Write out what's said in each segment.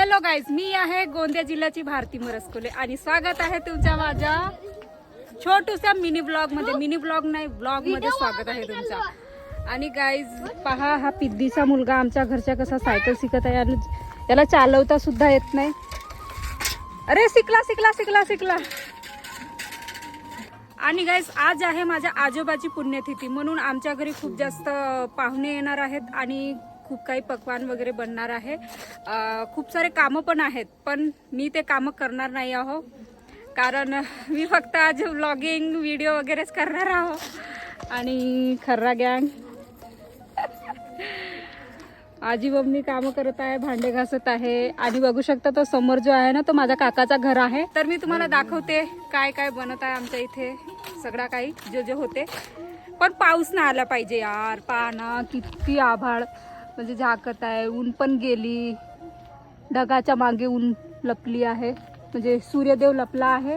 Hello guys, मी आहे गोंदिया जिल्ह्याची भारती मरसकोले आणि स्वागत आहे तुमच्या माझ्या छोटूसा मिनी ब्लॉग मध्ये. मिनी ब्लॉग नाही, ब्लॉग मध्ये स्वागत आहे तुमचा. आणि गाईज पहा, हा पिद्दीचा मुलगा आमच्या घरच्या कसा सायकल शिकत आहे आणि त्याला चालवता सुद्धा येत नाही. अरे शिकला शिकला शिकला शिकला. आणि गाईज आज आहे माझ्या आजोबाची पुण्यतिथी, म्हणून आमच्या घरी खूप जास्त पाहुणे येणार आहेत आणि खूप काही पक्वान वगैरे बनणार आहे. खूप सारे कामं पण आहेत, पण मी ते कामं करणार नाही आहो, कारण मी फक्त आज व्लॉगिंग व्हिडिओ वगैरेच करणार आहो. आणि खर्रा गँग आजी मम्मी कामं करत आहे, भांडे घासत आहे. आणि बघू शकता तो समोर जो आहे ना, तो माझ्या काकाचा घर आहे. तर मी तुम्हाला दाखवते काय काय बनत आहे आमच्या इथे, सगळा काही जे होते. पण पाऊस ना आला पाहिजे यार. पाना किती आभाळ म्हणजे झाकत आहे, ऊन पण गेली, ढगाच्या मागे ऊन लपली आहे, म्हणजे सूर्यदेव लपला आहे.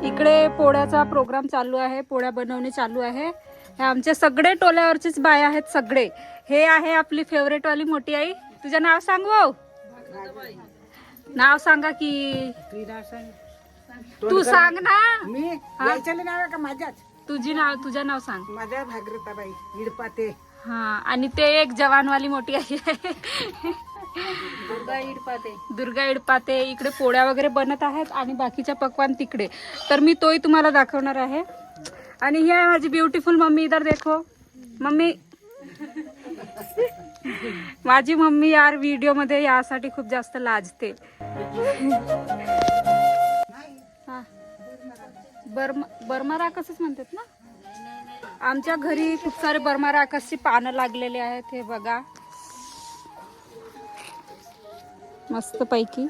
इकडे पोळ्याचा प्रोग्राम चालू आहे, पोळ्या बनवणे चालू आहे. हे आमचे सगळे टोल्यावरचेच बाय आहेत सगळे. हे आहे आपली फेवरेट वाली मोठी आई. तुझं नाव सांग भाऊ, नाव सांगा की तू सांग ना. मी यायचं नाव का माझ्याच? तुझं नाव सांग. माझ्या भागरताबाई इडपाते. हा, आणि ते एक जवानवाली मोठी आई आहे दुर्गा इडपाते. इकडे पोळ्या वगैरे बनत आहेत आणि बाकीच्या पक्वान तिकडे, तर मी तोही तुम्हाला दाखवणार आहे. आणि ही आहे माझी ब्युटिफुल मम्मी. इधर देखो मम्मी. माझी मम्मी यार व्हिडिओ मध्ये यासाठी खूप जास्त लाजते. बर्मा राकसच म्हणतात ना. आमच्या घरी खूप सारे बर्मा राकसची पानं लागलेले आहेत. हे बघा मस्त पैकी.